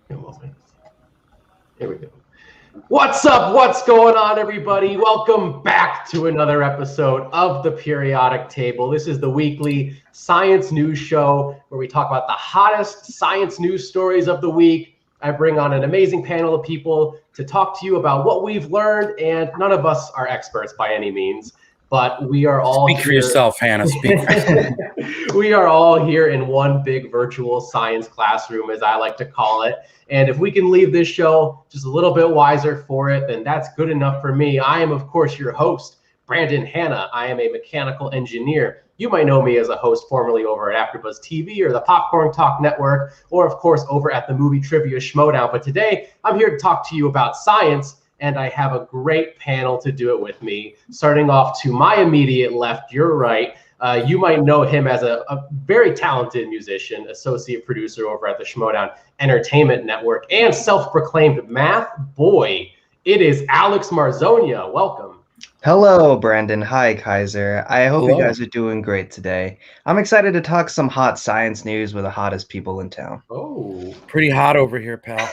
Here we go. What's up? What's going on, everybody? Welcome back to another episode of the Periodic Table. This is the weekly science news show where we talk about the hottest science news stories of the week. I bring on an amazing panel of people to talk to you about what we've learned, and none of us are experts by any means, but we are all Speak for yourself, Hanna. Speak for yourself. We are all here in one big virtual science classroom, as I like to call it. And if we can leave this show just a little bit wiser for it, then that's good enough for me. I am, of course, your host, Brandon Hanna. I am a mechanical engineer. You might know me as a host formerly over at AfterBuzz TV or the Popcorn Talk Network, or of course over at the movie trivia Schmoedown. But today I'm here to talk to you about science, and I have a great panel to do it with me. Starting off to my immediate left, your right. You might know him as a very talented musician, associate producer over at the Schmoedown Entertainment Network, and self-proclaimed math boy. It is Alex Marzona. Welcome. Hello, Brandon. Hi, Kaiser. I hope Hello. you guys are doing great today. I'm excited to talk some hot science news with the hottest people in town. Oh, Pretty hot over here, pal.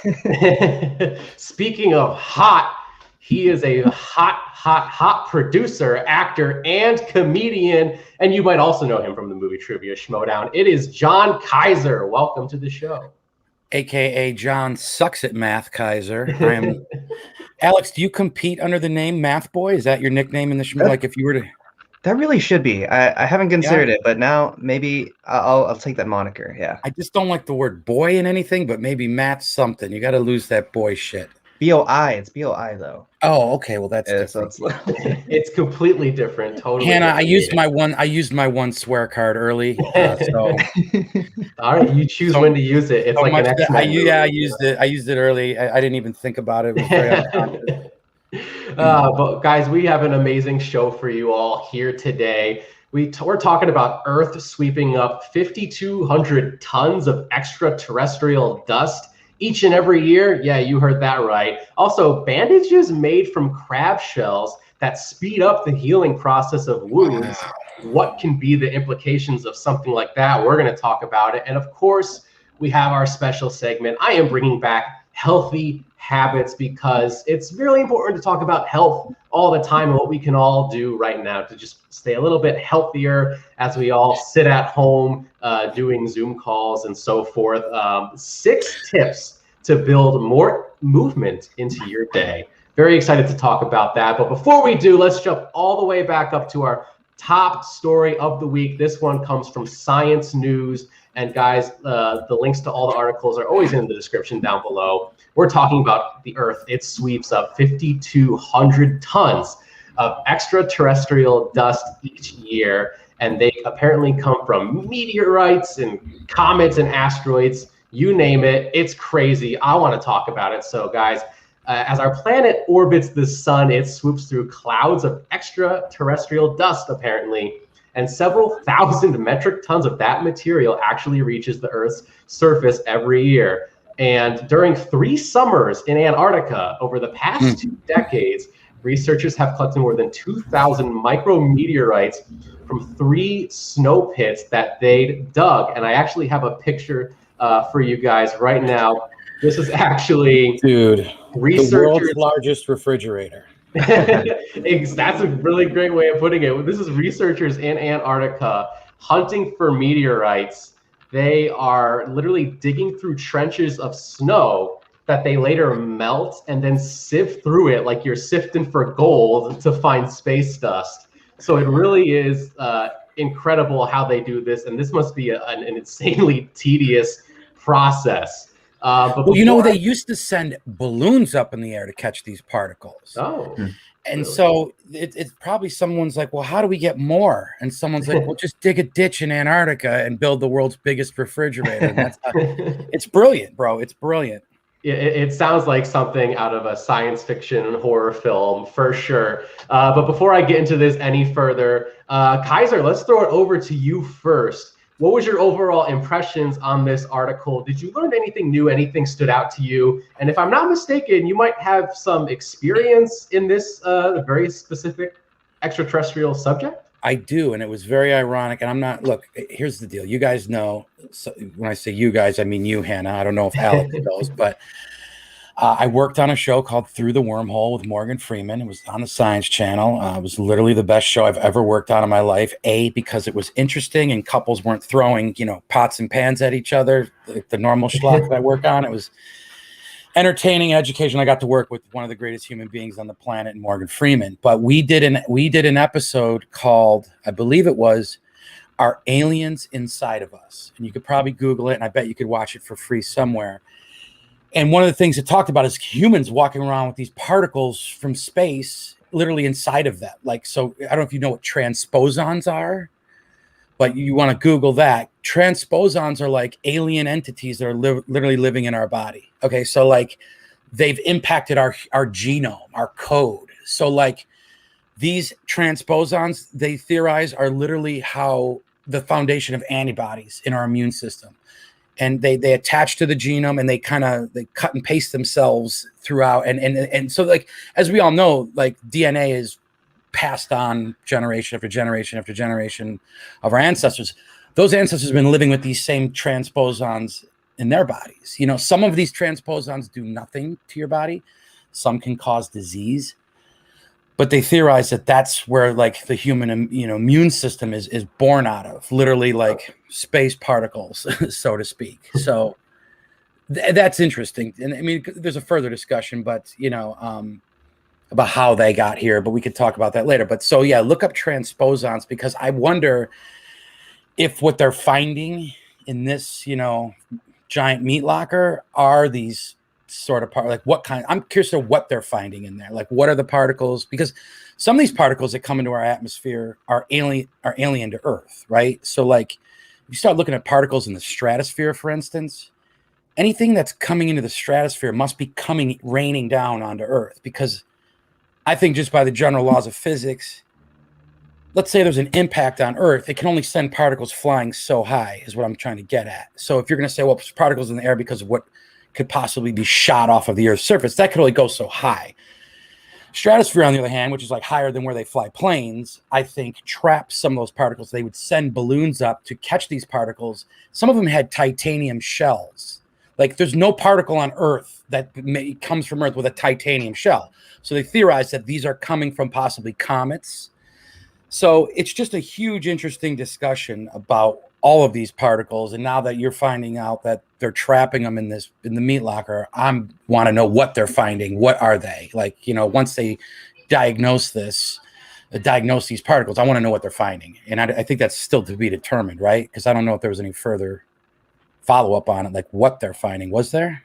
speaking of hot, he is a hot producer, actor, and comedian. And you might also know him from the movie trivia Schmoedown. It is John Kaiser. Welcome to the show. AKA John Sucks at Math Kaiser. I am. Alex, do you compete under the name Math Boy? Is that your nickname in the show? Like if you were to. That really should be. I haven't considered it, but now maybe I'll take that moniker. Yeah. I just don't like the word boy in anything, but maybe Math something. You got to lose that boy shit. B-O-I. It's B-O-I though. Oh, okay. Well, that's So different. It's completely different. Totally. Hanna, different. I used my one swear card early. So all right, you choose when to use it. It's so like much an that X-Men movie. I used it early. I didn't even think about it. It was very unconscious. But guys, we have an amazing show for you all here today. We're talking about Earth sweeping up 5,200 tons of extraterrestrial dust each and every year. Yeah, you heard that right. Also, bandages made from crab shells that speed up the healing process of wounds. Wow. What can be the implications of something like that? We're going to talk about it. And of course, we have our special segment. I am bringing back healthy habits because it's really important to talk about health all the time and what we can all do right now to just stay a little bit healthier as we all sit at home doing Zoom calls and so forth. 6 tips to build more movement into your day. Very excited to talk about that. But before we do, let's jump all the way back up to our top story of the week. This one comes from Science News. And guys, the links to all the articles are always in the description down below. We're talking about the Earth. It sweeps up 5,200 tons of extraterrestrial dust each year. And they apparently come from meteorites and comets and asteroids. You name it. It's crazy. I want to talk about it. So guys, as our planet orbits the sun, it swoops through clouds of extraterrestrial dust, apparently. And several thousand metric tons of that material actually reaches the Earth's surface every year. And during 3 summers in Antarctica over the past 2 decades, researchers have collected more than 2,000 micrometeorites from 3 snow pits that they dug. And I actually have a picture for you guys right now. This is actually the world's researchers. largest refrigerator. That's a really great way of putting it. This is researchers in Antarctica hunting for meteorites. They are literally digging through trenches of snow that they later melt and then sift through it like you're sifting for gold to find space dust. So it really is incredible how they do this, and this must be an insanely tedious process. But well, you know, they used to send balloons up in the air to catch these particles. Oh. And so it's probably someone's like, well, how do we get more? And someone's like, well, just dig a ditch in Antarctica and build the world's biggest refrigerator. And that's it's brilliant, bro. It's brilliant. It sounds like something out of a science fiction horror film for sure. But before I get into this any further, Kaiser, let's throw it over to you first. What was your overall impressions on this article? Did you learn anything new? Anything stood out to you? And if I'm not mistaken, you might have some experience in this very specific extraterrestrial subject? I do, and it was very ironic. And I'm not. Look, here's the deal. You guys know. So when I say you guys, I mean you, Hanna. I don't know if Alex knows, but I worked on a show called Through the Wormhole with Morgan Freeman. It was on the Science Channel. It was literally the best show I've ever worked on in my life. Because it was interesting and couples weren't throwing, pots and pans at each other like the normal schlock that I work on. It was entertaining, education. I got to work with one of the greatest human beings on the planet, Morgan Freeman. But we did an episode called, I believe it was, Are Aliens Inside of Us? And you could probably Google it, and I bet you could watch it for free somewhere. And one of the things it talked about is humans walking around with these particles from space literally inside of them. Like, so I don't know if you know what transposons are, but you want to Google that. Transposons are like alien entities that are literally living in our body. Okay, so like they've impacted our genome, our code. So like these transposons, they theorize, are literally how the foundation of antibodies in our immune system. And they attach to the genome, and they cut and paste themselves throughout. And so, like, as we all know, like DNA is passed on generation after generation after generation of our ancestors. Those ancestors have been living with these same transposons in their bodies. Some of these transposons do nothing to your body. Some can cause disease. But they theorize that that's where like the human, immune system is born out of, literally like space particles, so to speak. So that's interesting. And I mean, there's a further discussion, but about how they got here, but we could talk about that later. But so, yeah, look up transposons, because I wonder if what they're finding in this, giant meat locker are these sort of part, like what kind. I'm curious to what they're finding in there. Like, what are the particles? Because some of these particles that come into our atmosphere are alien to Earth, right? So, like, if you start looking at particles in the stratosphere, for instance, anything that's coming into the stratosphere must be raining down onto Earth, because I think just by the general laws of physics, let's say there's an impact on Earth, it can only send particles flying so high, is what I'm trying to get at. So if you're going to say, well, there's particles in the air because of what could possibly be shot off of the Earth's surface, that could only go so high. Stratosphere, on the other hand, which is like higher than where they fly planes, I think traps some of those particles. They would send balloons up to catch these particles. Some of them had titanium shells. Like, there's no particle on Earth that comes from Earth with a titanium shell. So they theorize that these are coming from possibly comets. So it's just a huge, interesting discussion about all of these particles. And now that you're finding out that they're trapping them in the meat locker, I want to know what they're finding. What are they? Like, once they diagnose these particles, I want to know what they're finding. And I think that's still to be determined, right? Because I don't know if there was any further follow-up on it, like what they're finding. Was there?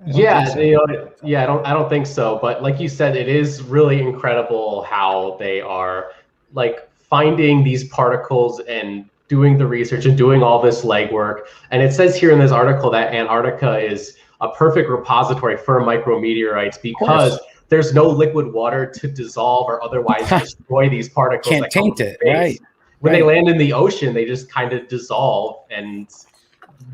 Yeah, I don't think so. But like you said, it is really incredible how they are like finding these particles and doing the research and doing all this legwork. And it says here in this article that Antarctica is a perfect repository for micrometeorites because there's no liquid water to dissolve or otherwise destroy these particles. Can't taint it, right? When they land in the ocean, they just kind of dissolve and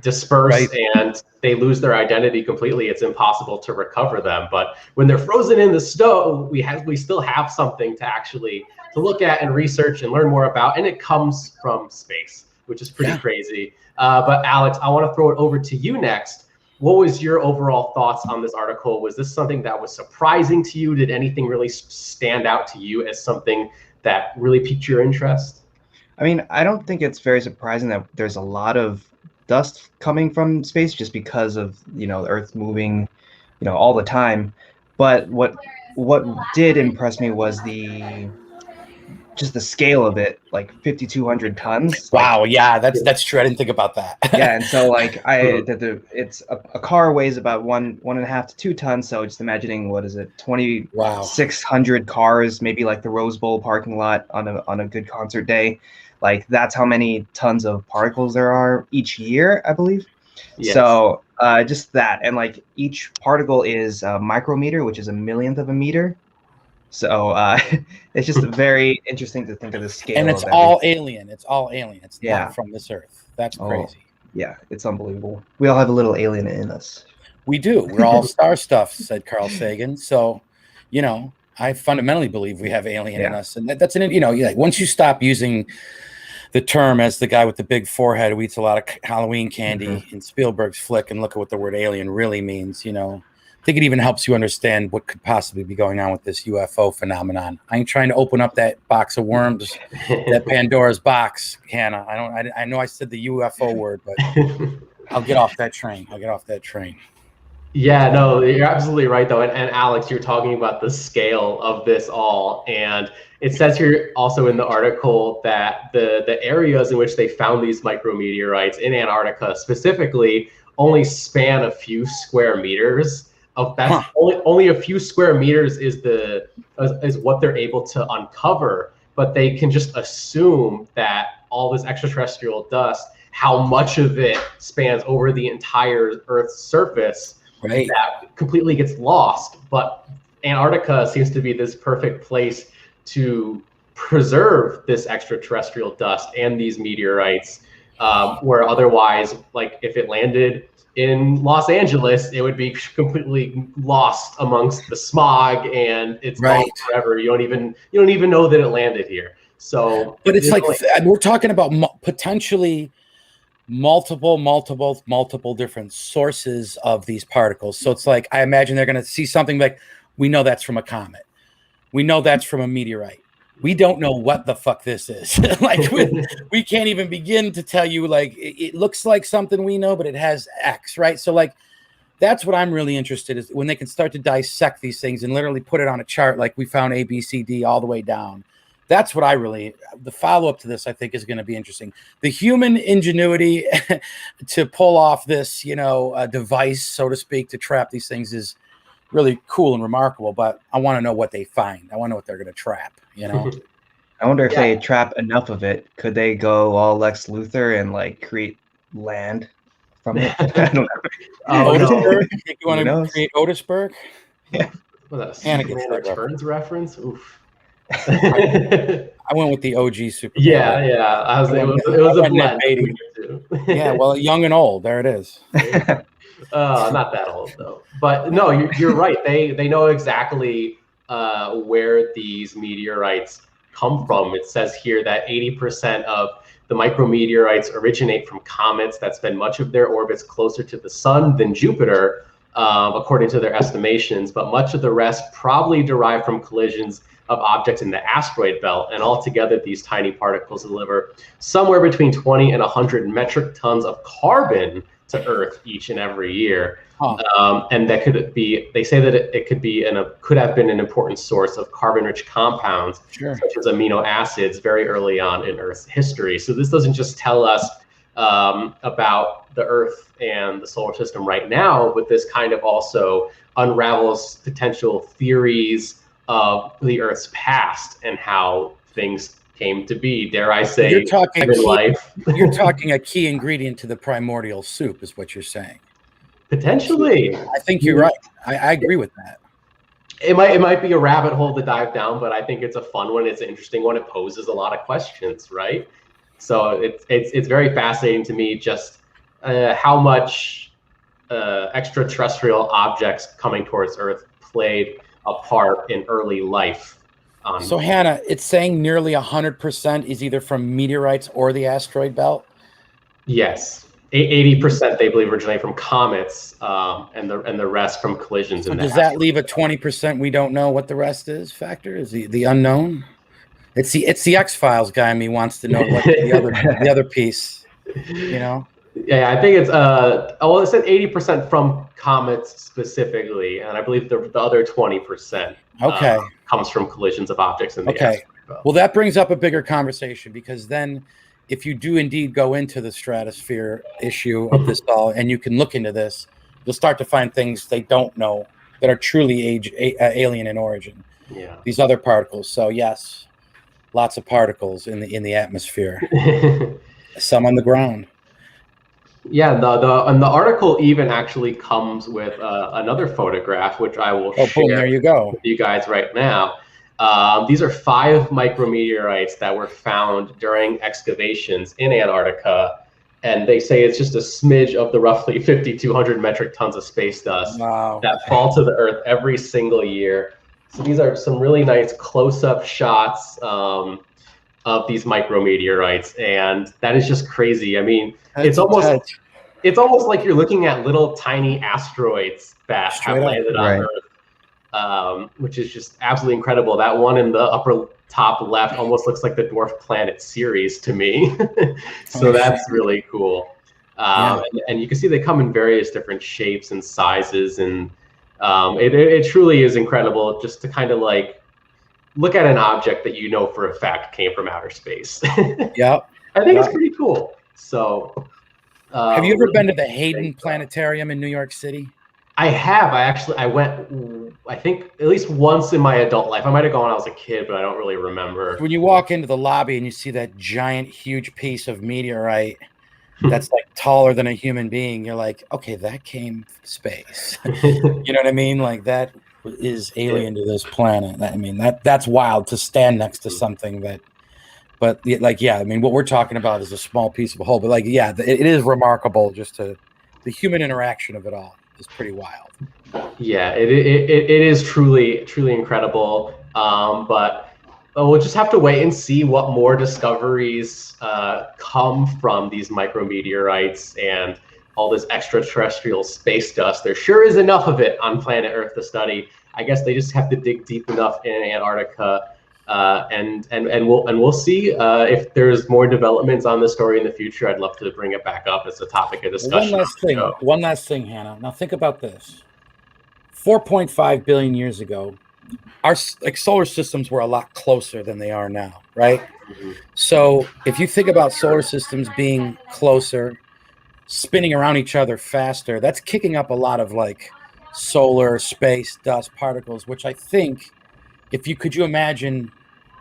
disperse, and they lose their identity completely. It's impossible to recover them. But when they're frozen in the snow, we still have something to actually to look at and research and learn more about, and it comes from space, which is pretty crazy. But Alex, I want to throw it over to you next. What was your overall thoughts on this article? Was this something that was surprising to you? Did anything really stand out to you as something that really piqued your interest? I mean, I don't think it's very surprising that there's a lot of dust coming from space just because of, the Earth moving, all the time. But what did impress me was just the scale of it, like 5,200 tons. Wow, yeah, that's true. I didn't think about that. Yeah, and so like it's a car weighs about 1.5 to 2 tons. So just imagining, what is it, 2,600 cars, maybe like the Rose Bowl parking lot on a good concert day. Like, that's how many tons of particles there are each year, I believe. Yes. So just that, and like each particle is a micrometer, which is a millionth of a meter. So it's just very interesting to think of the scale. And it's all alien. It's all alien. It's not from this Earth. That's crazy. Yeah, it's unbelievable. We all have a little alien in us. We do. We're all star stuff, said Carl Sagan. So, I fundamentally believe we have alien in us, and that's an like once you stop using the term as the guy with the big forehead who eats a lot of Halloween candy in Spielberg's flick, and look at what the word alien really means. I think it even helps you understand what could possibly be going on with this UFO phenomenon. I ain't trying to open up that box of worms, that Pandora's box, Hannah. I know I said the UFO word, but I'll get off that train. Yeah, no, you're absolutely right, though. And Alex, you're talking about the scale of this all. And it says here also in the article that the areas in which they found these micrometeorites in Antarctica specifically only span a few square meters. Only a few square meters is what they're able to uncover. But they can just assume that all this extraterrestrial dust, how much of it spans over the entire Earth's surface, right, that completely gets lost. But Antarctica seems to be this perfect place to preserve this extraterrestrial dust and these meteorites, where otherwise, like if it landed in Los Angeles, it would be completely lost amongst the smog, and it's gone forever. You don't even know that it landed here. So, but it's like we're talking about potentially multiple different sources of these particles. So it's like, I imagine they're going to see something like, we know that's from a comet. We know that's from a meteorite. We don't know what the fuck this is. Like we can't even begin to tell you, like, it looks like something we know, but it has X, right? So like, that's what I'm really interested in, is when they can start to dissect these things and literally put it on a chart. Like we found A, B, C, D all the way down. That's what the follow-up to this, I think, is going to be interesting. The human ingenuity to pull off this, device, so to speak, to trap these things is really cool and remarkable. But I want to know what they find. I want to know what they're going to trap, I wonder if they trap enough of it. Could they go all Lex Luthor and like create land from it? I don't know. Otisburg? You want to create Otisburg? Yeah. Was that a Superman Returns reference? Oof. I went with the OG Superman. Yeah. It was a blend. Yeah, well, young and old. There it is. Not that old though. But no, you're right. They know exactly where these meteorites come from. It says here that 80% of the micrometeorites originate from comets that spend much of their orbits closer to the sun than Jupiter, according to their estimations. But much of the rest probably derive from collisions of objects in the asteroid belt, and altogether these tiny particles deliver somewhere between 20 and 100 metric tons of carbon to Earth each and every year. And that they say that it could have been an important source of carbon-rich compounds, such as amino acids, very early on in Earth's history. So this doesn't just tell us about the Earth and the solar system right now, but this kind of also unravels potential theories of the Earth's past and how things came to be. Dare I say, you're talking life. You're talking a key ingredient to the primordial soup, is what you're saying. Potentially. I think you're right. I agree with that. It might be a rabbit hole to dive down, but I think it's a fun one. It's an interesting one. It poses a lot of questions, right? So it's very fascinating to me just how much extraterrestrial objects coming towards Earth played a part in early life. So Hannah, it's saying nearly 100% is either from meteorites or the asteroid belt? Yes. 80% they believe originate from comets, and the rest from collisions. So does that leave a 20% we don't know what the rest is factor? Is the unknown? It's the X-Files guy in me wants to know what the other piece, Yeah, I think it's it said 80% from comets specifically, and I believe the other 20% comes from collisions of objects in the asteroid belt. Well, that brings up a bigger conversation, because then if you do indeed go into the stratosphere issue of this all, and you can look into this, you'll start to find things they don't know that are truly alien in origin. Yeah, these other particles. So yes, lots of particles in the atmosphere. Some on the ground. Yeah, the article even actually comes with another photograph, which I will share boom, there you go. with you guys right now. These are 5 micrometeorites that were found during excavations in Antarctica, and they say it's just a smidge of the roughly 5,200 metric tons of space dust that fall to the Earth every single year. So these are some really nice close-up shots of these micrometeorites, and that is just crazy. I mean, it's almost like you're looking at little tiny asteroids that have landed on Earth, which is just absolutely incredible. That one in the upper top left almost looks like the dwarf planet Ceres to me. So that's really cool. And you can see they come in various different shapes and sizes, and it truly is incredible just to kind of like look at an object that you know for a fact came from outer space. Yeah, I think it's pretty cool. So, have you ever been to the Hayden Planetarium in New York City? I have. I went, I think, at least once in my adult life. I might have gone when I was a kid, but I don't really remember. When you walk into the lobby and you see that giant, huge piece of meteorite that's like taller than a human being, you're like, okay, that came from space. You know what I mean? Like that is alien to this planet. I mean, that's wild to stand next to something that, but like, yeah, I mean, what we're talking about is a small piece of a whole, but like, yeah, it is remarkable just to the human interaction of it all is pretty wild. Yeah, it is truly incredible. But we'll just have to wait and see what more discoveries come from these micrometeorites and all this extraterrestrial space dust. There sure is enough of it on planet Earth to study. I guess they just have to dig deep enough in Antarctica, and we'll see if there's more developments on this story in the future. I'd love to bring it back up as a topic of discussion. One last thing, Hannah. Now think about this: 4.5 billion years ago, our solar systems were a lot closer than they are now, right? Mm-hmm. So if you think about solar systems being closer, spinning around each other faster, that's kicking up a lot of like solar space dust particles, which I think could you imagine,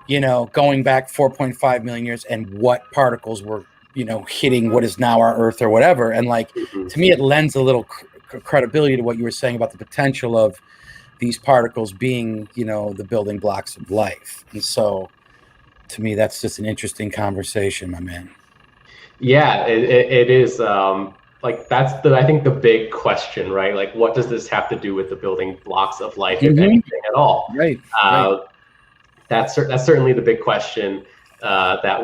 going back 4.5 million years and what particles were, hitting what is now our Earth or whatever. And like, to me, it lends a little credibility to what you were saying about the potential of these particles being, the building blocks of life. And so to me, that's just an interesting conversation, my man. Yeah, it is. Like that's I think the big question, right? Like, what does this have to do with the building blocks of life, if anything at all? Right. That's certainly the big question that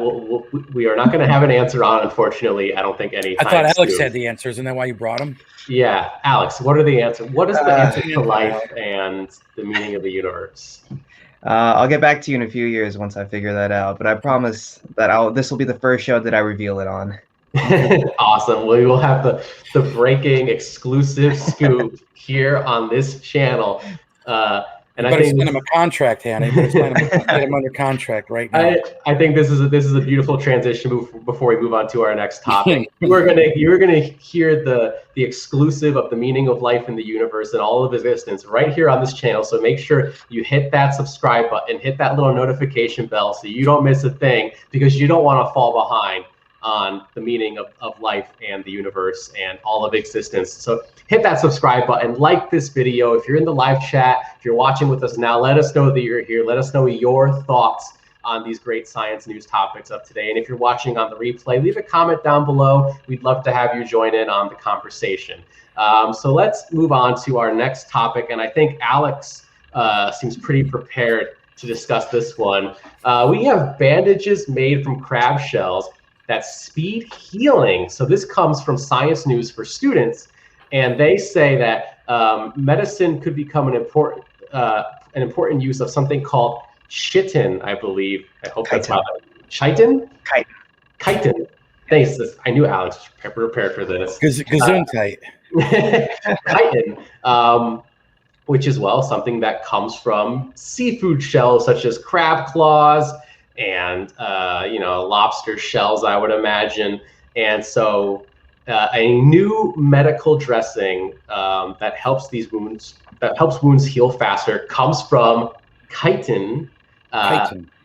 we are not going to have an answer on, unfortunately. I don't think any. I thought Alex had the answers, isn't that why you brought him? Yeah, Alex, what are the answers? What is the answer to life and the meaning of the universe? I'll get back to you in a few years once I figure that out, but I promise that this will be the first show that I reveal it on. Awesome. We will have the breaking exclusive scoop here on this channel. And I think send him a contract, Hanna. Get him under contract right now. I think this is a beautiful transition before we move on to our next topic. You're gonna hear the exclusive of the meaning of life in the universe and all of existence right here on this channel. So make sure you hit that subscribe button, hit that little notification bell so you don't miss a thing, because you don't want to fall behind on the meaning of life and the universe and all of existence. So hit that subscribe button, like this video. If you're in the live chat, if you're watching with us now, let us know that you're here. Let us know your thoughts on these great science news topics of today. And if you're watching on the replay, leave a comment down below. We'd love to have you join in on the conversation. So let's move on to our next topic. And I think Alex seems pretty prepared to discuss this one. We have bandages made from crab shells that speed healing. So this comes from Science News for Students, and they say that medicine could become an important use of something called chitin, I believe. I hope that's how chitin? Chitin. Thanks. I knew Alex was prepared for this. Gesundheit. Chitin, which is, well, something that comes from seafood shells such as crab claws and lobster shells, I would imagine. And so a new medical dressing that helps wounds heal faster comes from chitin.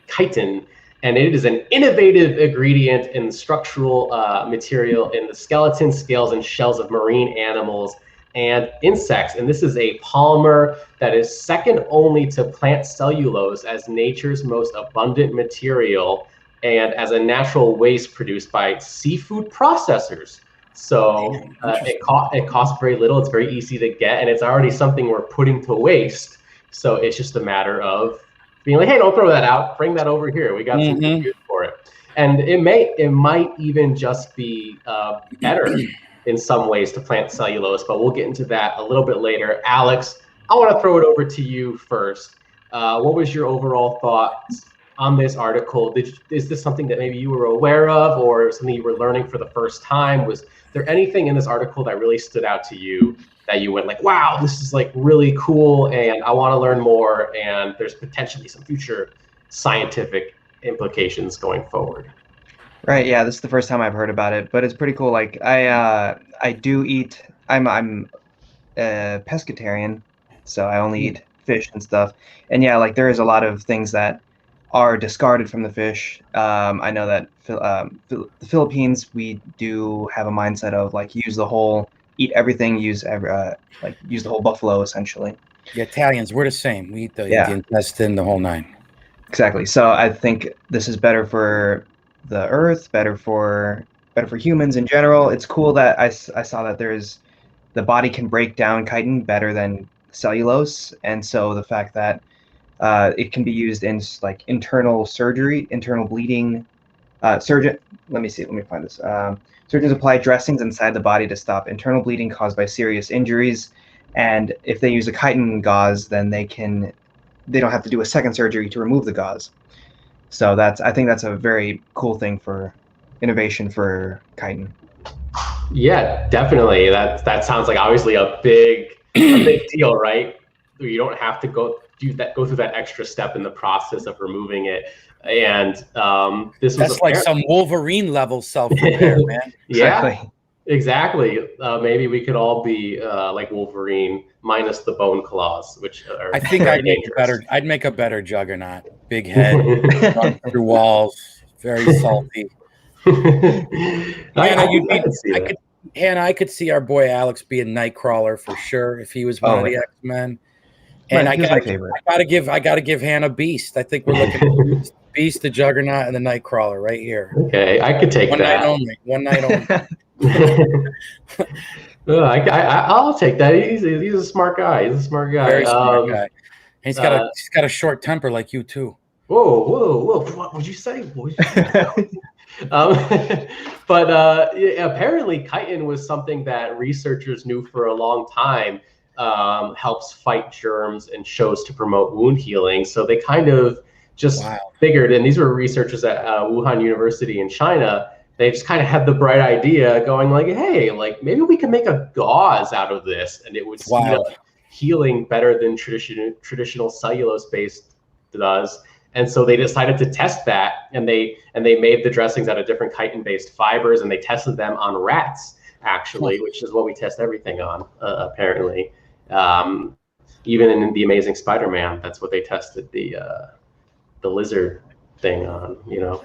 Chitin, and it is an innovative ingredient in structural material in the skeleton, scales, and shells of marine animals and insects. And this is a polymer that is second only to plant cellulose as nature's most abundant material and as a natural waste produced by seafood processors. So it costs very little. It's very easy to get, and it's already something we're putting to waste. So it's just a matter of being like, hey, don't throw that out. Bring that over here. We got some good use for it. And it might even just be better in some ways to plant cellulose, but we'll get into that a little bit later. Alex, I want to throw it over to you first. What was your overall thoughts on this article? Is this something that maybe you were aware of, or something you were learning for the first time? Was there anything in this article that really stood out to you that you went like, wow, this is like really cool and I want to learn more, and there's potentially some future scientific implications going forward? Right, yeah, this is the first time I've heard about it, but it's pretty cool. Like I do eat. I'm a pescatarian, so I only eat fish and stuff. And yeah, like there is a lot of things that are discarded from the fish. I know that the Philippines, we do have a mindset of like use the whole, eat everything, use the whole buffalo essentially. The Italians, we're the same. We eat the intestine, the whole nine. Exactly. So I think this is better for the earth, better for humans in general. It's cool that I saw that the body can break down chitin better than cellulose, and so the fact that it can be used in like internal surgery, internal bleeding. Let me find this. Surgeons apply dressings inside the body to stop internal bleeding caused by serious injuries, and if they use a chitin gauze, then they don't have to do a second surgery to remove the gauze. So I think that's a very cool thing for innovation for chitin. Yeah, definitely. That sounds like obviously a big deal, right? You don't have to go through that extra step in the process of removing it. And that's like some Wolverine level self-repair, man. Yeah, exactly. Maybe we could all be like Wolverine minus the bone claws, which are I think I'd make a better Juggernaut. Big head, run through walls, very salty. Hanna, I could see our boy Alex being Nightcrawler for sure if he was one of the X-Men. And I gotta give Hanna Beast. I think we're looking at Beast, the Juggernaut, and the Nightcrawler right here. Okay, I could take that. One night only. I'll take that. He's a smart guy. Very smart guy. He's got a short temper like you too. Whoa! What would you say? But apparently, chitin was something that researchers knew for a long time. Helps fight germs and shows to promote wound healing. So they kind of just figured, and these were researchers at Wuhan University in China. They just kind of had the bright idea going like, hey, like maybe we can make a gauze out of this, and it would speed up healing better than traditional cellulose-based does. And so they decided to test that, and they made the dressings out of different chitin-based fibers, and they tested them on rats, actually, which is what we test everything on, apparently. Even in The Amazing Spider-Man, that's what they tested the lizard thing on. You know,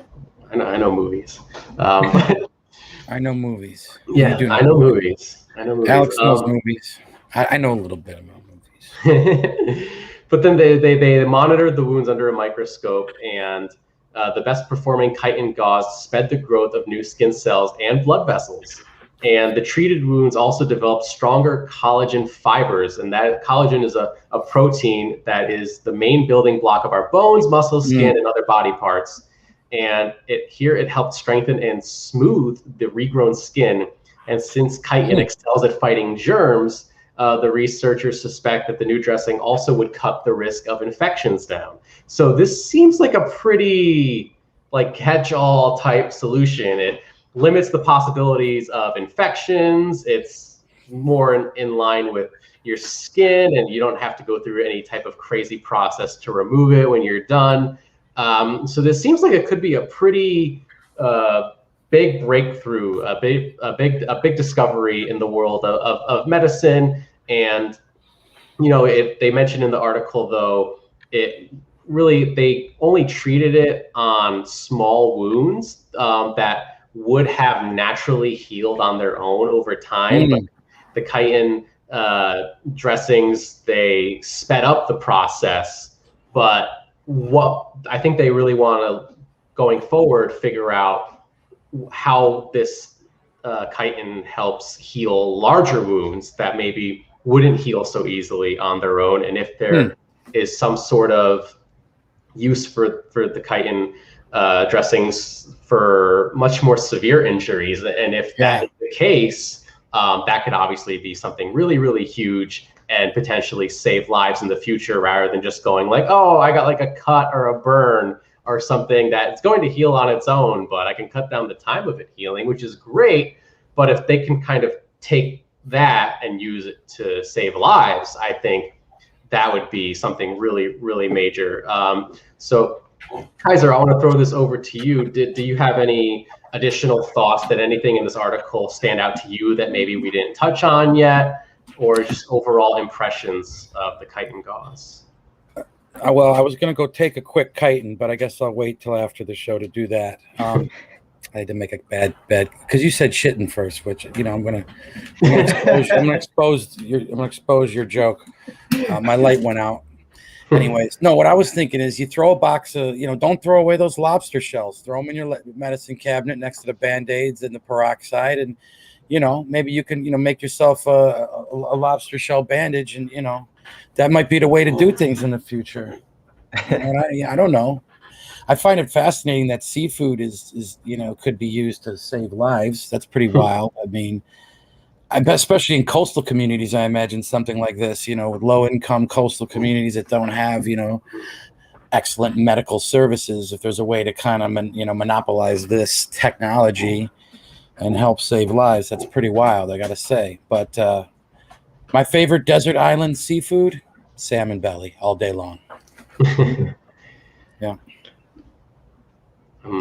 I know movies. I know movies. Yeah, I know movies. Alex knows movies. I know a little bit about movies. But then they monitored the wounds under a microscope, and the best performing chitin gauze sped the growth of new skin cells and blood vessels. And the treated wounds also developed stronger collagen fibers, and that collagen is a protein that is the main building block of our bones, muscles, skin, and other body parts. And it helped strengthen and smooth the regrown skin. And since chitin excels at fighting germs, the researchers suspect that the new dressing also would cut the risk of infections down. So this seems like a pretty like catch-all type solution. It limits the possibilities of infections. It's more in line with your skin, and you don't have to go through any type of crazy process to remove it when you're done. So this seems like it could be a pretty big breakthrough, a big discovery in the world of medicine. And you know, they mentioned in the article though, they only treated it on small wounds that would have naturally healed on their own over time. But the chitin dressings, they sped up the process. But what I think they really want to, going forward, figure out how this chitin helps heal larger wounds that maybe wouldn't heal so easily on their own. And if they're is some sort of use for the chitin dressings for much more severe injuries. And if that is the case, that could obviously be something really, really huge and potentially save lives in the future, rather than just going like, oh, I got like a cut or a burn or something that's going to heal on its own, but I can cut down the time of it healing, which is great. But if they can kind of take that and use it to save lives, I think that would be something really, really major. So Kaiser, I want to throw this over to you. Do you have any additional thoughts? That anything in this article stand out to you that maybe we didn't touch on yet, or just overall impressions of the chitin gauze? Well, I was going to go take a quick chitin, but I guess I'll wait till after the show to do that. I had to make a bad because you said shitting first, which I'm going to expose your joke. My light went out. Anyways, no, what I was thinking is you throw a box of, don't throw away those lobster shells. Throw them in your medicine cabinet next to the Band-Aids and the peroxide. And, maybe you can, make yourself a lobster shell bandage. And, that might be the way to do things in the future. I don't know. I find it fascinating that seafood is could be used to save lives. That's pretty wild. I mean, especially in coastal communities, I imagine something like this, with low-income coastal communities that don't have, excellent medical services. If there's a way to kind of, monopolize this technology and help save lives, that's pretty wild, I got to say. But my favorite desert island seafood, salmon belly, all day long. Yeah.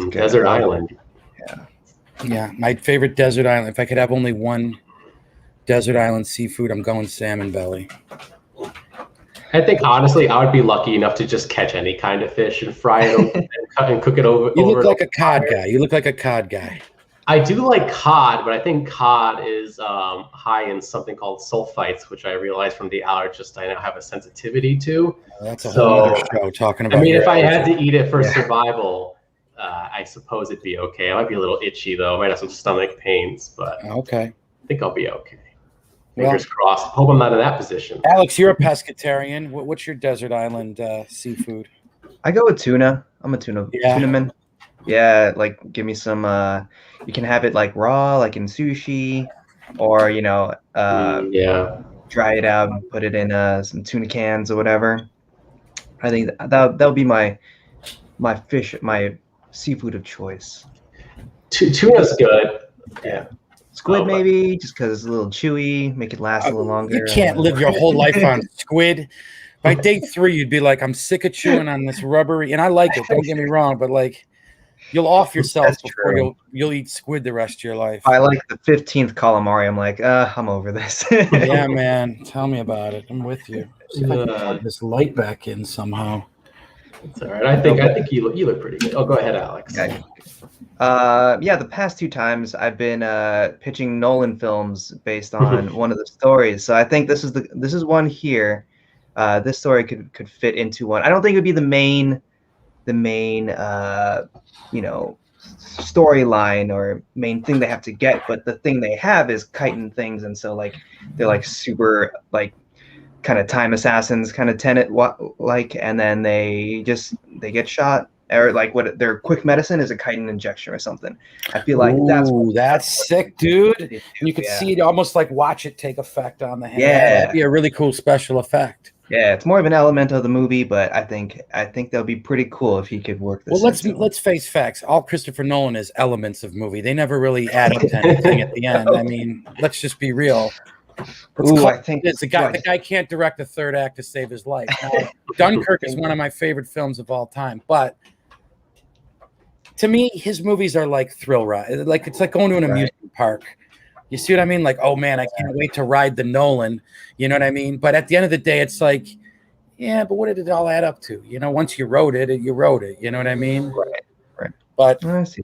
Desert island. Yeah, my favorite desert island. If I could have only one desert island seafood, I'm going salmon belly. I think honestly, I would be lucky enough to just catch any kind of fish and fry it and cook it over. You look like a cod guy. You look like a cod guy. I do like cod, but I think cod is high in something called sulfites, which I realized from the allergist I now have a sensitivity to. That's a whole other show talking about. I mean, if I had to eat it for survival, I suppose it'd be okay. I might be a little itchy though. I might have some stomach pains, but okay. I think I'll be okay. Fingers crossed. Hope I'm not in that position. Alex, you're a pescatarian. What's your desert island seafood? I go with tuna. I'm a tuna man. Yeah, like give me some. You can have it like raw, like in sushi, or dry it out and put it in some tuna cans or whatever. I think that'll be my seafood of choice. Tuna's good. Yeah. Squid maybe, just because it's a little chewy, make it last a little longer. You can't live your whole life on squid. By day 3, you'd be like, I'm sick of chewing on this rubbery, and I like it. Don't get me wrong, but like, you'll off yourself before you'll eat squid the rest of your life. I like the 15th calamari. I'm like, I'm over this. Yeah, man. Tell me about it. I'm with you. See if I can plug this light back in somehow. It's all right. I think you look pretty good. Oh, go ahead, Alex. Okay. The past 2 times I've been pitching Nolan films based on one of the stories. So I think this is one here. This story could fit into one. I don't think it would be the main storyline or main thing they have to get, but the thing they have is chitin things, and so like they're like super like kind of time assassins, kind of Tenet like, and then they get shot, or like what their quick medicine is a chitin injection or something. I feel like that's sick, dude. You could see it, almost like watch it take effect on the hand. Yeah, that'd be a really cool special effect. Yeah, it's more of an element of the movie, but I think that'll be pretty cool if he could work this. Well, let's face facts. All Christopher Nolan is elements of movie. They never really add up to anything at the end. I mean, let's just be real. I think the guy can't direct a third act to save his life. Now, Dunkirk is one of my favorite films of all time, but to me, his movies are like thrill ride. Like it's like going to an amusement park. You see what I mean? Like, oh man, I can't wait to ride the Nolan. You know what I mean? But at the end of the day, it's like, yeah, but what did it all add up to? Once you wrote it. You know what I mean? Right. But I see.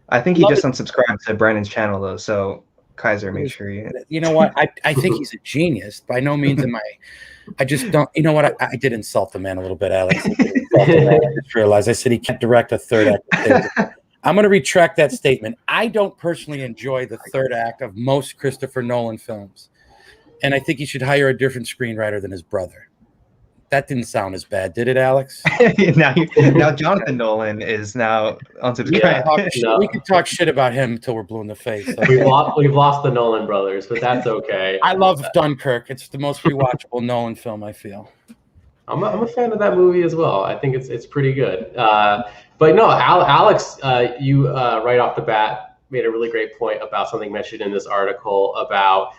I think he just unsubscribed to Brandon's channel though. So Kaiser, make sure you. You know what? I think he's a genius. By no means am I. I just don't. You know what? I did insult the man a little bit, Alex. I just realized I said he can't direct a third act. I'm going to retract that statement. I don't personally enjoy the third act of most Christopher Nolan films, and I think he should hire a different screenwriter than his brother. That didn't sound as bad, did it, Alex? now Jonathan Nolan is now unsubscribed. We can talk shit about him until we're blue in the face. Okay? We've lost the Nolan brothers, but that's okay. I love Dunkirk. It's the most rewatchable Nolan film, I feel. I'm a fan of that movie as well. I think it's pretty good. But no, Alex, you right off the bat made a really great point about something mentioned in this article about,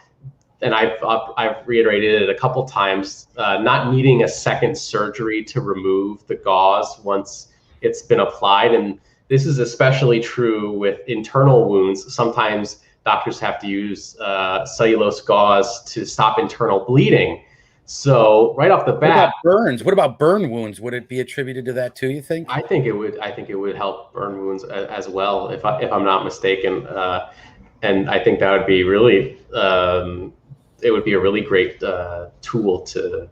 and I've reiterated it a couple times, not needing a second surgery to remove the gauze once it's been applied. And this is especially true with internal wounds. Sometimes doctors have to use cellulose gauze to stop internal bleeding. So right off the bat, what about burns? What about burn wounds? Would it be attributed to that too, you think? I think it would help burn wounds as well, if I'm not mistaken. And I think that would be really it would be a really great tool to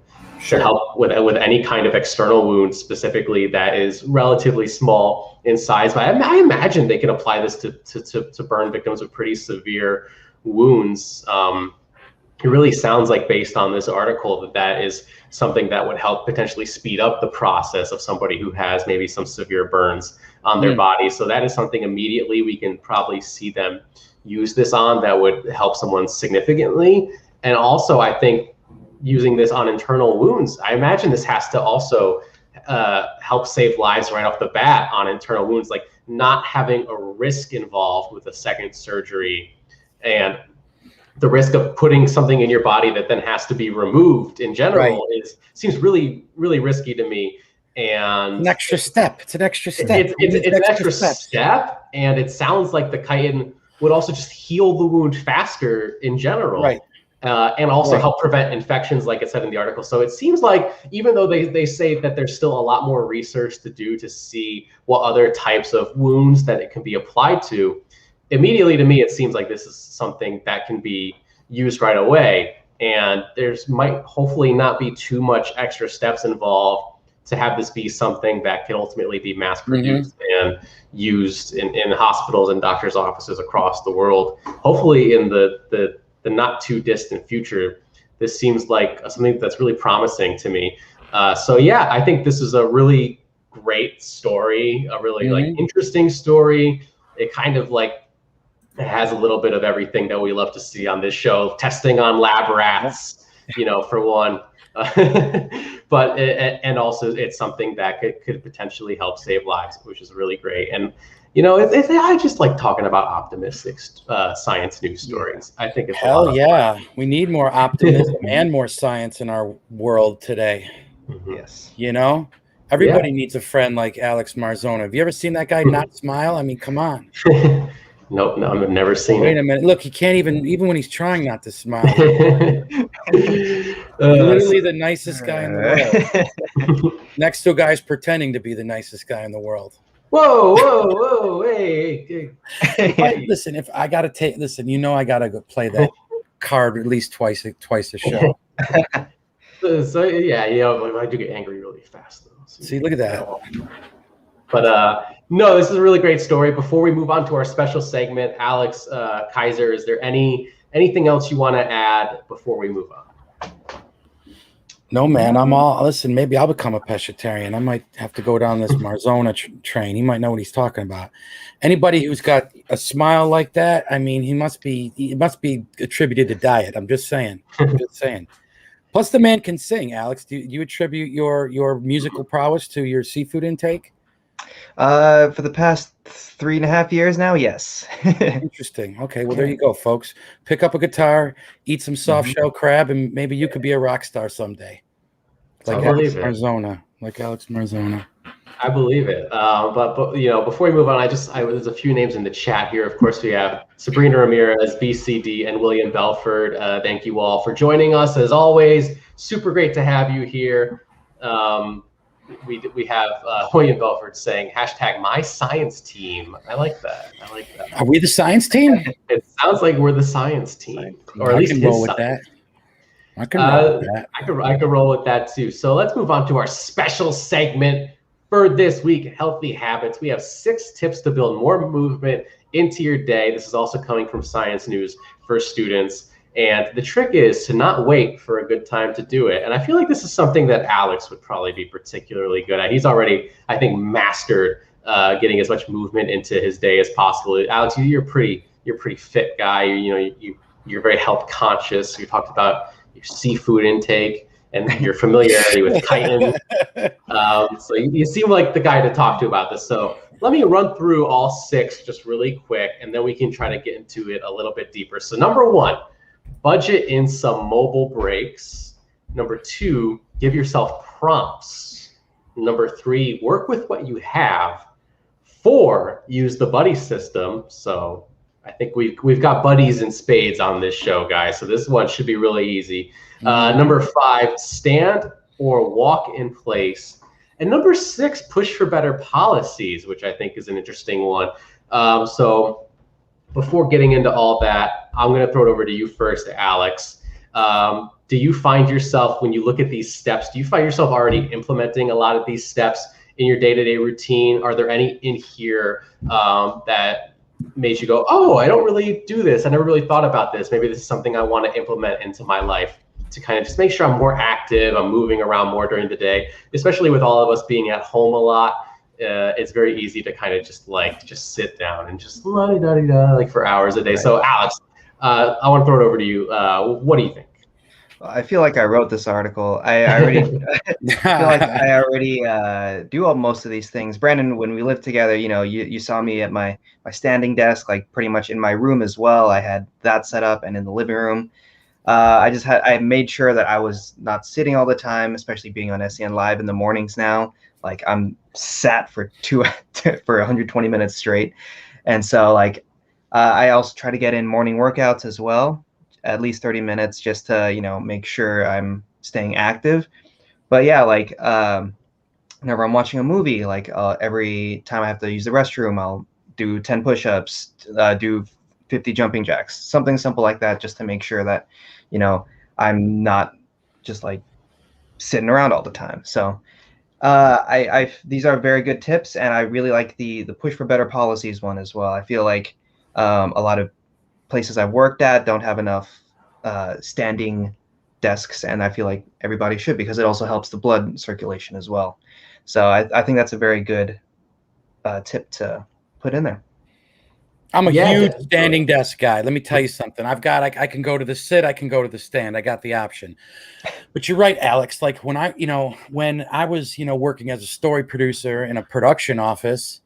help with any kind of external wound, specifically that is relatively small in size. But I imagine they can apply this to burn victims with pretty severe wounds. It really sounds like, based on this article, that is something that would help potentially speed up the process of somebody who has maybe some severe burns on their body. So that is something immediately we can probably see them use this on that would help someone significantly. And also, I think using this on internal wounds, I imagine this has to also help save lives right off the bat on internal wounds, like not having a risk involved with a second surgery, and the risk of putting something in your body that then has to be removed in general seems really, really risky to me. And an extra step. It's an extra step. It's an extra step, and it sounds like the chitin would also just heal the wound faster in general. Right. And also help prevent infections, like it said in the article. So it seems like, even though they say that there's still a lot more research to do to see what other types of wounds that it can be applied to, immediately to me, it seems like this is something that can be used right away. And there's might hopefully not be too much extra steps involved to have this be something that can ultimately be mass produced and used in hospitals and doctors' offices across the world. Hopefully in the not too distant future. This seems like something that's really promising to me. So yeah, I think this is a really great story, a really like interesting story. It kind of like it has a little bit of everything that we love to see on this show, testing on lab rats, for one. But and also it's something that could potentially help save lives, which is really great. And I just like talking about optimistic science news stories. I think it's we need more optimism and more science in our world today. Yes, everybody needs a friend like Alex Marzona. Have you ever seen that guy not smile? I mean, come on. Nope, no, I've never seen it. Wait a minute. Look, he can't even when he's trying not to smile. Literally the nicest guy in the world. Next to a guy's pretending to be the nicest guy in the world. Whoa, hey. Listen, if I gotta I gotta go play that card at least twice a show. So yeah, I do get angry really fast though. So, see, look at that. But no, this is a really great story. Before we move on to our special segment, Alex, Kaiser, is there anything else you want to add before we move on? No, man, listen, maybe I'll become a pescatarian. I might have to go down this Marzona train. He might know what he's talking about. Anybody who's got a smile like that, I mean, it must be attributed to diet. I'm just saying. Plus, the man can sing, Alex. Do you attribute your musical prowess to your seafood intake? For the past 3.5 years now, yes. Interesting. Okay, well, there you go, folks. Pick up a guitar, eat some soft shell crab, and maybe you could be a rock star someday. Like Alex Marzona. I believe it. But before we move on, there's a few names in the chat here. Of course, we have Sabrina Ramirez, BCD, and William Belford. Thank you all for joining us. As always, super great to have you here. We have William Belford saying #MyScienceTeam. I like that. Are we the science team? It sounds like we're the science team, or at least his roll with that. I can roll with that. I can roll with that too. So let's move on to our special segment for this week, Healthy Habits. We have 6 tips to build more movement into your day. This is also coming from Science News for students. And the trick is to not wait for a good time to do it. And I feel like this is something that Alex would probably be particularly good at. He's already, I think, mastered getting as much movement into his day as possible. Alex, you're pretty fit guy. You're very health conscious. You talked about your seafood intake and your familiarity with chitin. So you seem like the guy to talk to about this. So let me run through all 6 just really quick, and then we can try to get into it a little bit deeper. So number 1, budget in some mobile breaks. Number 2, give yourself prompts. Number 3, work with what you have. 4, use the buddy system. So I think we've got buddies in spades on this show, guys. So this one should be really easy. Number 5, stand or walk in place. And number 6, push for better policies, which I think is an interesting one. So before getting into all that, I'm going to throw it over to you first, Alex. Do you find yourself, when you look at these steps, do you find yourself already implementing a lot of these steps in your day-to-day routine? Are there any in here that made you go, oh, I don't really do this. I never really thought about this. Maybe this is something I want to implement into my life to kind of just make sure I'm more active, I'm moving around more during the day, especially with all of us being at home a lot. It's very easy to kind of just sit down and just la-di-da-di-da, like for hours a day. Right. So Alex, I want to throw it over to you. What do you think? I feel like I wrote this article. I already feel like I already do all most of these things. Brandon, when we lived together, you saw me at my standing desk, like pretty much in my room as well. I had that set up, and in the living room. I made sure that I was not sitting all the time, especially being on SEN Live in the mornings now. Like I'm sat for 120 minutes straight. And so I also try to get in morning workouts as well, at least 30 minutes just to, make sure I'm staying active. But yeah, whenever I'm watching a movie, every time I have to use the restroom, I'll do 10 push-ups, do 50 jumping jacks, something simple like that, just to make sure that, I'm not just sitting around all the time. So these are very good tips, and I really like the push for better policies one as well. I feel like a lot of places I've worked at don't have enough standing desks, and I feel like everybody should, because it also helps the blood circulation as well. So I think that's a very good tip to put in there. I'm a huge standing desk guy. Let me tell you something. I can go to the sit, I can go to the stand. I got the option. But you're right, Alex. When I was, working as a story producer in a production office,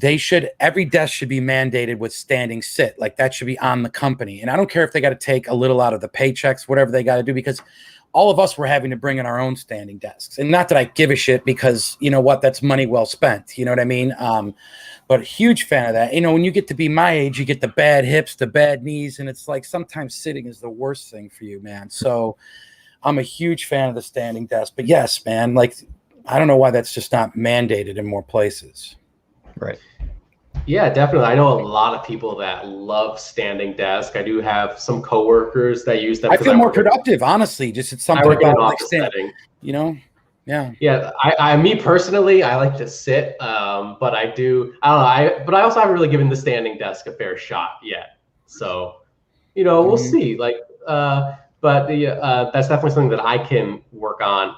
every desk should be mandated with standing sit. That should be on the company. And I don't care if they got to take a little out of the paychecks, whatever they got to do, because all of us were having to bring in our own standing desks. And not that I give a shit, because you know what, that's money well spent. You know what I mean? But huge fan of that. When you get to be my age, you get the bad hips, the bad knees, and it's sometimes sitting is the worst thing for you, man. So I'm a huge fan of the standing desk. But yes, man, I don't know why that's just not mandated in more places. Right. Yeah, definitely. I know a lot of people that love standing desk. I do have some coworkers that use them. I feel more productive, honestly. Just it's something about setting. Yeah. Yeah. Me personally, I like to sit, but I also haven't really given the standing desk a fair shot yet. So, we'll see. But that's definitely something that I can work on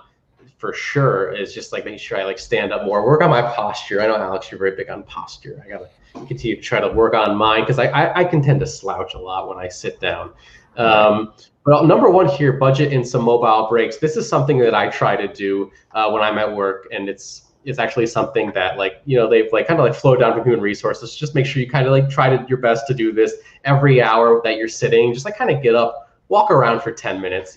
for sure. Is just making sure I stand up more, work on my posture. I know, Alex, you're very big on posture. I gotta continue to try to work on mine, because I can tend to slouch a lot when I sit down. But number 1 here, budget in some mobile breaks. This is something that I try to do when I'm at work, and it's actually something that they've kind of flowed down from human resources. Just make sure you kind of try your best to do this every hour that you're sitting. Just kind of get up, walk around for 10 minutes.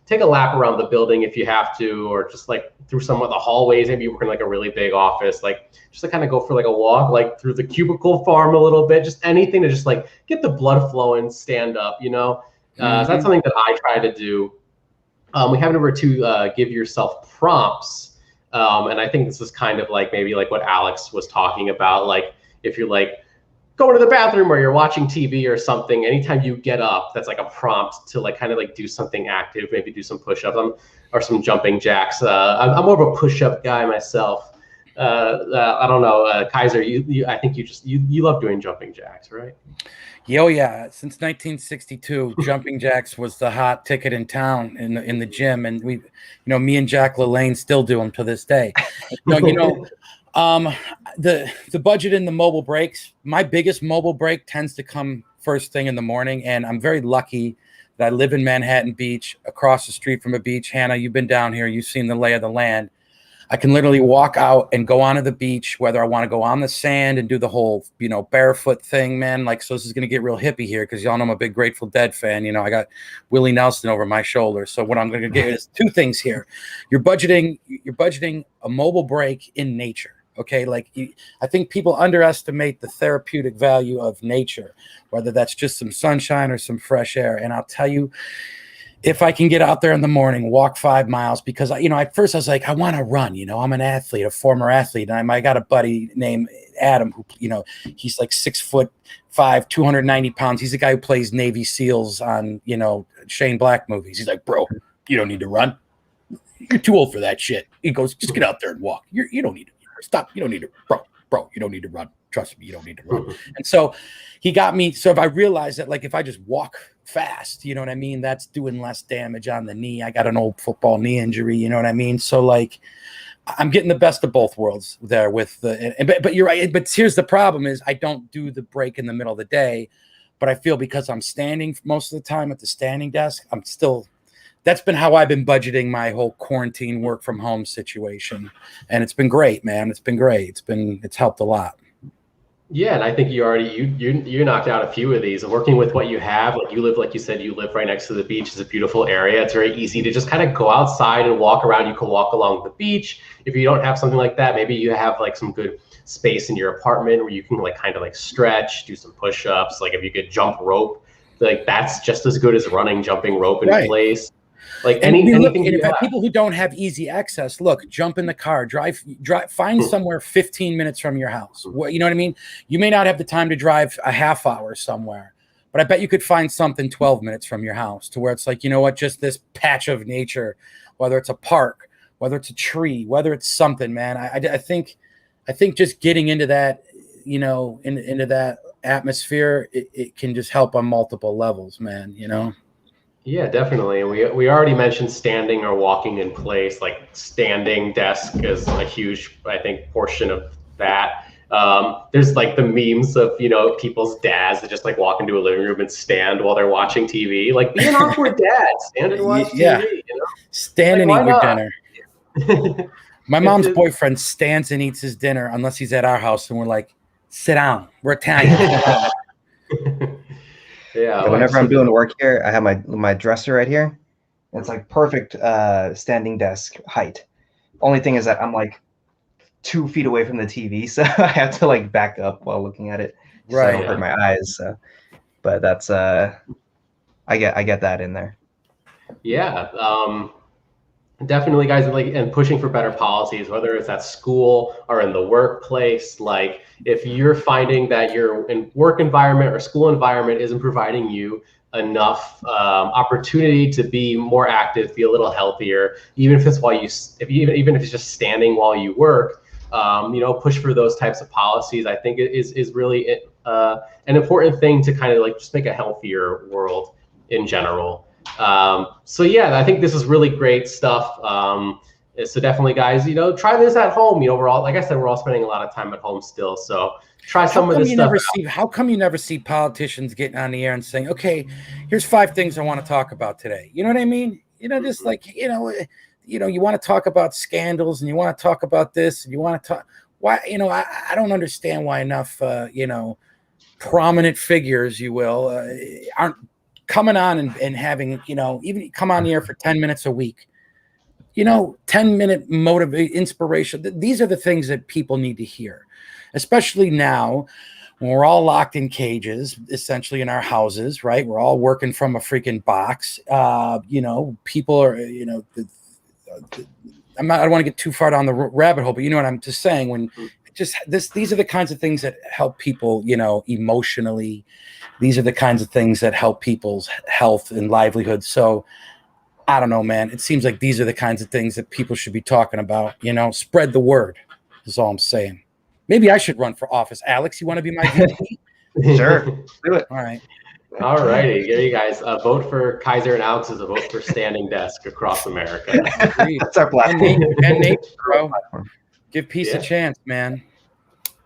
Take a lap around the building if you have to, or just through some of the hallways. Maybe you work in a really big office, just to kind of go for a walk, through the cubicle farm a little bit, just anything to just get the blood flowing, stand up, So that's something that I try to do. We have number 2, give yourself prompts. And I think this is kind of maybe what Alex was talking about. If you're going to the bathroom, or you're watching TV or something, anytime you get up, that's a prompt to kind of do something active, maybe do some push-ups or some jumping jacks. I'm more of a push-up guy myself. I don't know, Kaiser. I think you love doing jumping jacks, right? Oh yeah, since 1962, jumping jacks was the hot ticket in town in the gym, and me and Jack LaLanne still do them to this day. The budget in the mobile breaks. My biggest mobile break tends to come first thing in the morning, and I'm very lucky that I live in Manhattan Beach, across the street from a beach. Hannah, you've been down here, you've seen the lay of the land. I can literally walk out and go onto the beach, whether I want to go on the sand and do the whole, barefoot thing, man. Like, so this is going to get real hippie here because y'all know I'm a big Grateful Dead fan. I got Willie Nelson over my shoulder. So what I'm going to get is two things here. You're budgeting a mobile break in nature. Okay. I think people underestimate the therapeutic value of nature, whether that's just some sunshine or some fresh air. And I'll tell you, if I can get out there in the morning, walk 5 miles, because at first I was like, I want to run. I'm an athlete, a former athlete, and I got a buddy named Adam who, he's like 6'5", 290 pounds. He's the guy who plays Navy SEALs on Shane Black movies. He's like, bro, you don't need to run. You're too old for that shit. He goes, just get out there and walk. You don't need to stop. You don't need to, bro. You don't need to run. Trust me, you don't need to run. And so he got me. So if I realized that, if I just walk fast, you know what I mean, that's doing less damage on the knee. I got an old football knee injury, you know what I mean? So I'm getting the best of both worlds there with but you're right. But here's the problem is I don't do the break in the middle of the day, but I feel because I'm standing most of the time at the standing desk, that's been how I've been budgeting my whole quarantine work from home situation. And it's been great, man. It's been great. It's helped a lot. Yeah, and I think you knocked out a few of these. Working with what you have, like you said, you live right next to the beach. It's a beautiful area. It's very easy to just kind of go outside and walk around. You can walk along the beach. If you don't have something like that, maybe you have some good space in your apartment where you can kind of stretch, do some push-ups. If you could jump rope, that's just as good as running, jumping rope in place. Anything people who don't have easy access, jump in the car, drive, find somewhere 15 minutes from your house. You know what I mean? You may not have the time to drive a half hour somewhere, but I bet you could find something 12 minutes from your house to where it's just this patch of nature, whether it's a park, whether it's a tree, whether it's something, man. I think just getting into that, into that atmosphere, it can just help on multiple levels, man, Yeah, definitely. And we already mentioned standing or walking in place. Standing desk is a huge, I think, portion of that. There's the memes of people's dads that just walk into a living room and stand while they're watching TV. Be an awkward dad, stand and watch TV. Stand and eat your dinner. My mom's boyfriend stands and eats his dinner unless he's at our house, and we're like, sit down. We're Italian. Yeah. Whenever I'm doing work here, I have my dresser right here. It's perfect standing desk height. Only thing is that I'm 2 feet away from the TV, so I have to back up while looking at it. So I don't hurt my eyes. So. But that's I get that in there. Yeah. Definitely, guys, and pushing for better policies, whether it's at school or in the workplace. If you're finding that your work environment or school environment isn't providing you enough opportunity to be more active, be a little healthier, even if it's even if it's just standing while you work, push for those types of policies. I think it is really an important thing to kind of just make a healthier world in general. So yeah, I think this is really great stuff. So definitely, guys, try this at home. We're all, like I said, we're all spending a lot of time at home still. So try some of this stuff. How come you never see politicians getting on the air and saying, okay, here's 5 things I want to talk about today? You know what I mean? Just you want to talk about scandals and you want to talk about this and you want to talk. Why, I don't understand why enough, prominent figures, you will, aren't coming on and having, even come on the air for 10 minutes a week, 10-minute inspiration. These are the things that people need to hear, especially now when we're all locked in cages, essentially in our houses, right? We're all working from a freaking box. People are, I don't want to get too far down the rabbit hole, but you know what I'm just saying, these are the kinds of things that help people, emotionally. These are the kinds of things that help people's health and livelihood. So I don't know, man. It seems like these are the kinds of things that people should be talking about, spread the word. That's all I'm saying. Maybe I should run for office. Alex, you want to be my VP? Sure, do it. All right. All righty, there you guys. A vote for Kaiser and Alex is a vote for standing desk across America. That's our platform. And Nate, bro, give peace a chance, man.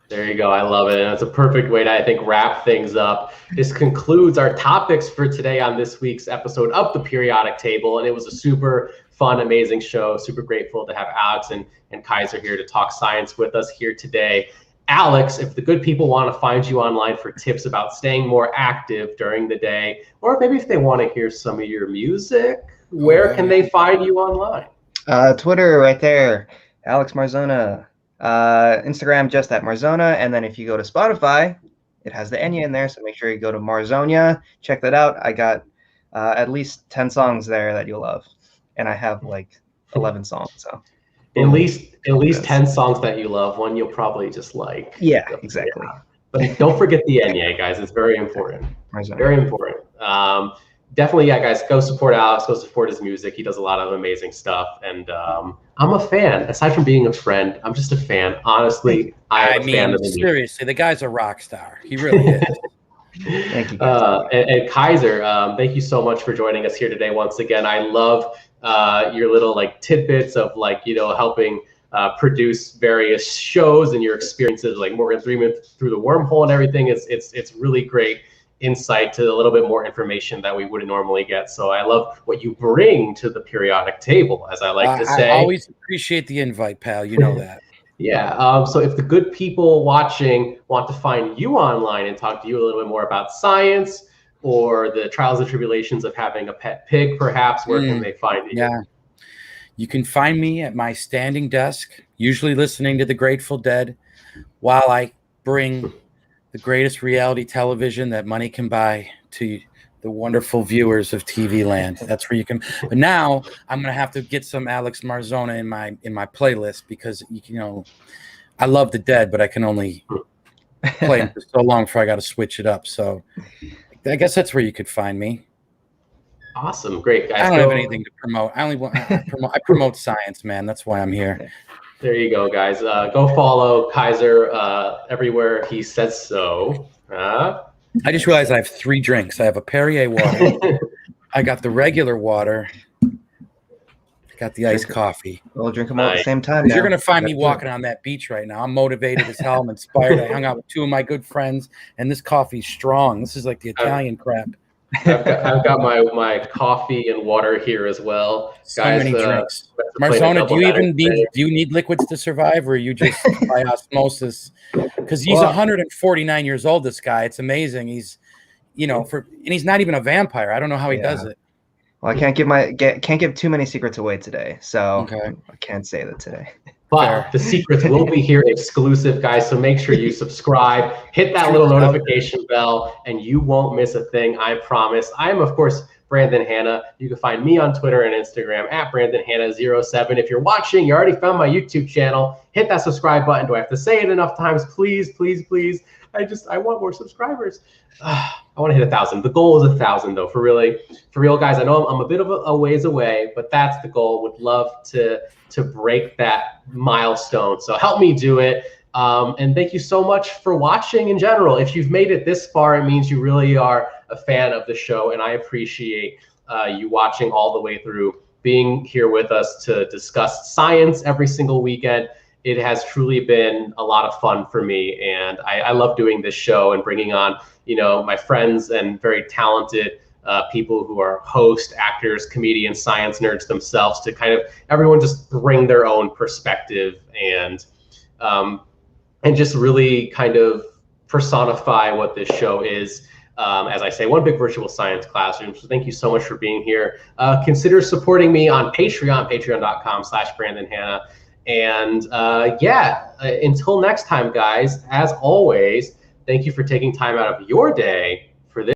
There you go. I love it. And it's a perfect way to, I think, wrap things up. This concludes our topics for today on this week's episode of the Periodic Table. And it was a super fun, amazing show. Super grateful to have Alex and Kaiser here to talk science with us here today. Alex, if the good people want to find you online for tips about staying more active during the day, or maybe if they want to hear some of your music, where can they find you online? Twitter right there, Alex Marzona. Instagram, just at Marzona. And then if you go to Spotify, it has the Enya in there. So make sure you go to Marzonia. Check that out. I got at least 10 songs there that you'll love. And I have like 11 songs. So at least 10 songs that you love. One you'll probably just like. Yeah, exactly. Yeah. But don't forget the Enya, guys. It's very important. Marzona. Very important. Definitely, yeah, guys, go support Alex. Go support his music. He does a lot of amazing stuff. And I'm a fan. Aside from being a friend, I'm just a fan. Honestly, I'm a fan of him. Seriously, the guy's a rock star. He really is. Thank you. And Kaiser, thank you so much for joining us here today once again. I love your little like tidbits of like, you know, helping produce various shows and your experiences, like Morgan Freeman through the wormhole and everything. It's really great insight to a little bit more information that we wouldn't normally get. So I love what you bring to the Periodic Table, as I like to say. I always appreciate the invite, pal. You know that. Yeah. So if the good people watching want to find you online and talk to you a little bit more about science or the trials and tribulations of having a pet pig, perhaps, where can they find you? Yeah. You can find me at my standing desk, usually listening to the Grateful Dead, while I bring the greatest reality television that money can buy to the wonderful viewers of TV land. That's where you can. But now I'm gonna have to get some Alex Marzona in my playlist because you know I love the Dead, but I can only play them for so long before I got to switch it up. So I guess that's where you could find me. Awesome, great guys. I don't have anything to promote. I promote science, man. That's why I'm here. There you go, guys. Go follow Kaiser everywhere he says so. I just realized I have 3 drinks. I have a Perrier water. I got the regular water. I got the iced coffee. We'll drink them all at the same time. You're going to find me walking on that beach right now. I'm motivated as hell. I'm inspired. I hung out with 2 of my good friends, and this coffee's strong. This is like the Italian crap. I've got my coffee and water here as well. So guys, many drinks. Marzona, do you need liquids to survive, or are you just by osmosis? Because he's 149 years old. This guy, it's amazing. He's, and he's not even a vampire. I don't know how he does it. Well, I can't give too many secrets away today, so I can't say that today. But the secrets will be here exclusive, guys. So make sure you subscribe, hit that little notification bell, and you won't miss a thing. I promise. I am, of course, Brandon Hanna. You can find me on Twitter and Instagram at BrandonHanna07. If you're watching, you already found my YouTube channel. Hit that subscribe button. Do I have to say it enough times? Please, please, please. I want more subscribers. I want to hit 1,000. The goal is 1,000, though. For real, guys. I know I'm a bit of a ways away, but that's the goal. Would love to break that milestone. So help me do it. And thank you so much for watching in general. If you've made it this far, it means you really are a fan of the show, and I appreciate you watching all the way through, being here with us to discuss science every single weekend. It has truly been a lot of fun for me, and I love doing this show and bringing on, my friends and very talented people who are hosts, actors, comedians, science nerds themselves, to kind of everyone just bring their own perspective and just really kind of personify what this show is. As I say, one big virtual science classroom. So thank you so much for being here. Consider supporting me on Patreon, patreon.com/BrandonHanna. And until next time, guys, as always, thank you for taking time out of your day